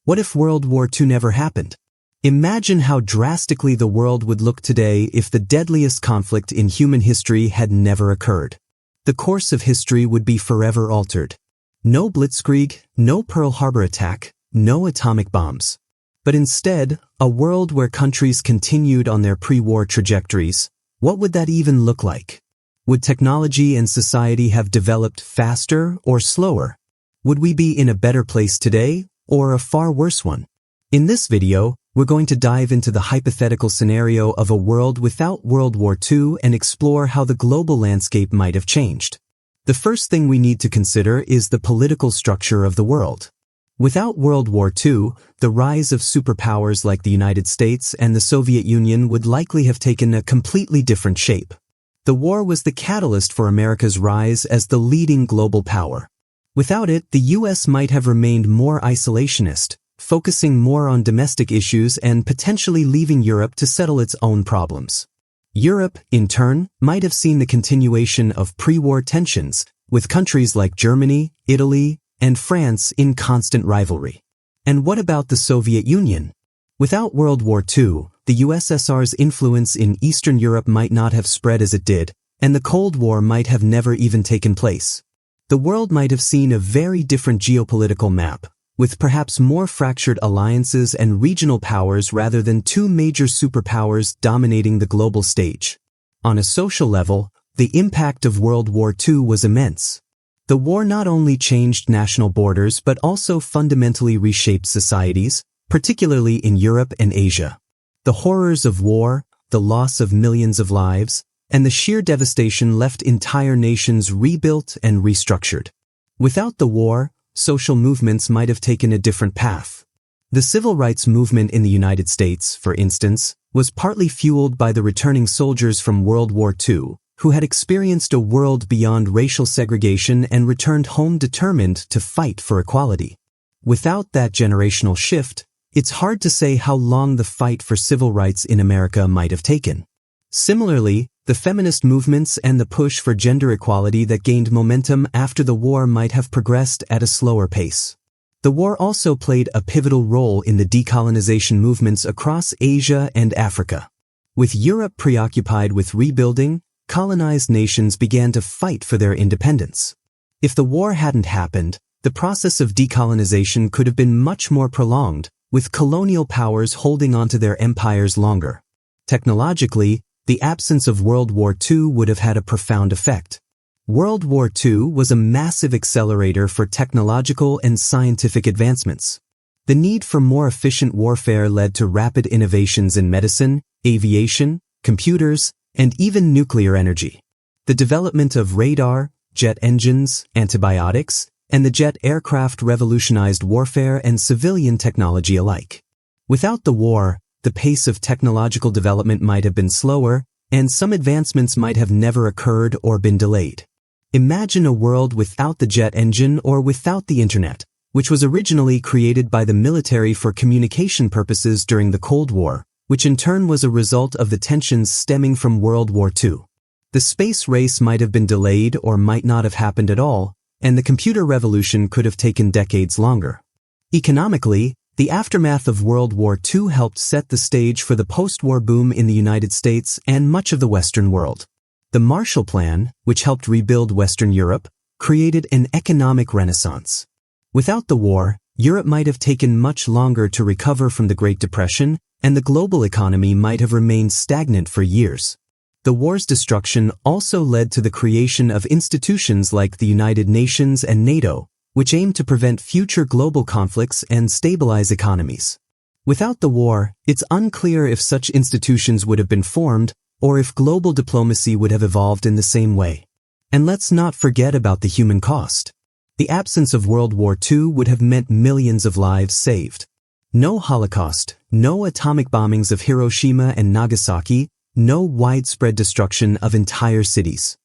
What if World War II never happened? Imagine how drastically the world would look today if the deadliest conflict in human history had never occurred. The course of history would be forever altered. No blitzkrieg, no Pearl Harbor attack, no atomic bombs. But instead, a world where countries continued on their pre-war trajectories. What would that even look like? Would technology and society have developed faster or slower? Would we be in a better place today or a far worse one? In this video, we're going to dive into the hypothetical scenario of a world without World War II and explore how the global landscape might have changed. The first thing we need to consider is the political structure of the world. Without World War II, the rise of superpowers like the United States and the Soviet Union would likely have taken a completely different shape. The war was the catalyst for America's rise as the leading global power. Without it, the US might have remained more isolationist, focusing more on domestic issues and potentially leaving Europe to settle its own problems. Europe, in turn, might have seen the continuation of pre-war tensions, with countries like Germany, Italy, and France in constant rivalry. And what about the Soviet Union? Without World War II, the USSR's influence in Eastern Europe might not have spread as it did, and the Cold War might have never even taken place. The world might have seen a very different geopolitical map, with perhaps more fractured alliances and regional powers rather than two major superpowers dominating the global stage. On a social level, the impact of World War II was immense. The war not only changed national borders but also fundamentally reshaped societies, particularly in Europe and Asia. The horrors of war, the loss of millions of lives, and the sheer devastation left entire nations rebuilt and restructured. Without the war, social movements might have taken a different path. The civil rights movement in the United States, for instance, was partly fueled by the returning soldiers from World War II, who had experienced a world beyond racial segregation and returned home determined to fight for equality. Without that generational shift, it's hard to say how long the fight for civil rights in America might have taken. Similarly, the feminist movements and the push for gender equality that gained momentum after the war might have progressed at a slower pace. The war also played a pivotal role in the decolonization movements across Asia and Africa. With Europe preoccupied with rebuilding, colonized nations began to fight for their independence. If the war hadn't happened, the process of decolonization could have been much more prolonged, with colonial powers holding onto their empires longer. Technologically, the absence of World War II would have had a profound effect. World War II was a massive accelerator for technological and scientific advancements. The need for more efficient warfare led to rapid innovations in medicine, aviation, computers, and even nuclear energy. The development of radar, jet engines, antibiotics, and the jet aircraft revolutionized warfare and civilian technology alike. Without the war, the pace of technological development might have been slower, and some advancements might have never occurred or been delayed. Imagine a world without the jet engine or without the internet, which was originally created by the military for communication purposes during the Cold War, which in turn was a result of the tensions stemming from World War II. The space race might have been delayed or might not have happened at all, and the computer revolution could have taken decades longer. Economically, the aftermath of World War II helped set the stage for the post-war boom in the United States and much of the Western world. The Marshall Plan, which helped rebuild Western Europe, created an economic renaissance. Without the war, Europe might have taken much longer to recover from the Great Depression, and the global economy might have remained stagnant for years. The war's destruction also led to the creation of institutions like the United Nations and NATO, which aimed to prevent future global conflicts and stabilize economies. Without the war, it's unclear if such institutions would have been formed or if global diplomacy would have evolved in the same way. And let's not forget about the human cost. The absence of World War II would have meant millions of lives saved. No Holocaust, no atomic bombings of Hiroshima and Nagasaki, no widespread destruction of entire cities.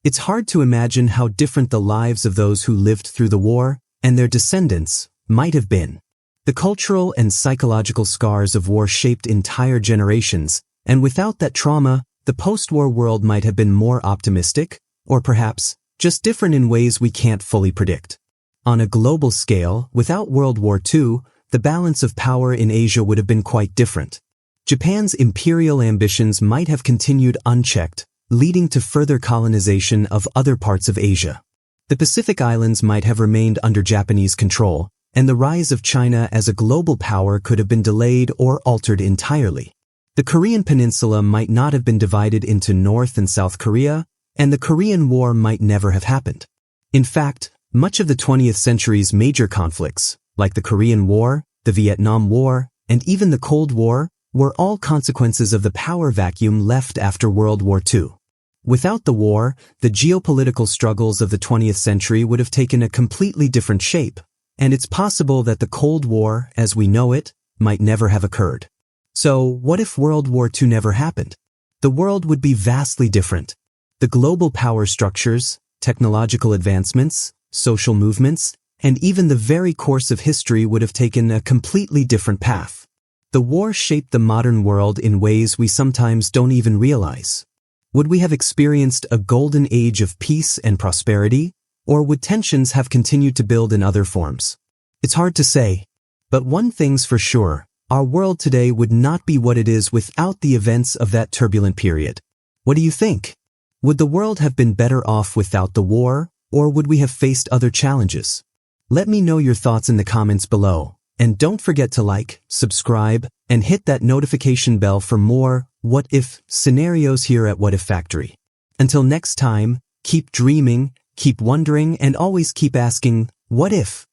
It's hard to imagine how different the lives of those who lived through the war, and their descendants, might have been. The cultural and psychological scars of war shaped entire generations, and without that trauma, the post-war world might have been more optimistic, or perhaps, just different in ways we can't fully predict. On a global scale, without World War II, the balance of power in Asia would have been quite different. Japan's imperial ambitions might have continued unchecked, leading to further colonization of other parts of Asia. The Pacific Islands might have remained under Japanese control, and the rise of China as a global power could have been delayed or altered entirely. The Korean Peninsula might not have been divided into North and South Korea, and the Korean War might never have happened. In fact, much of the 20th century's major conflicts, like the Korean War, the Vietnam War, and even the Cold War, were all consequences of the power vacuum left after World War II. Without the war, the geopolitical struggles of the 20th century would have taken a completely different shape, and it's possible that the Cold War, as we know it, might never have occurred. So, what if World War II never happened? The world would be vastly different. The global power structures, technological advancements, social movements, and even the very course of history would have taken a completely different path. The war shaped the modern world in ways we sometimes don't even realize. Would we have experienced a golden age of peace and prosperity, or would tensions have continued to build in other forms? It's hard to say, but one thing's for sure, our world today would not be what it is without the events of that turbulent period. What do you think? Would the world have been better off without the war, or would we have faced other challenges? Let me know your thoughts in the comments below. And don't forget to like, subscribe, and hit that notification bell for more what-if scenarios here at What If Factory. Until next time, keep dreaming, keep wondering, and always keep asking, what if?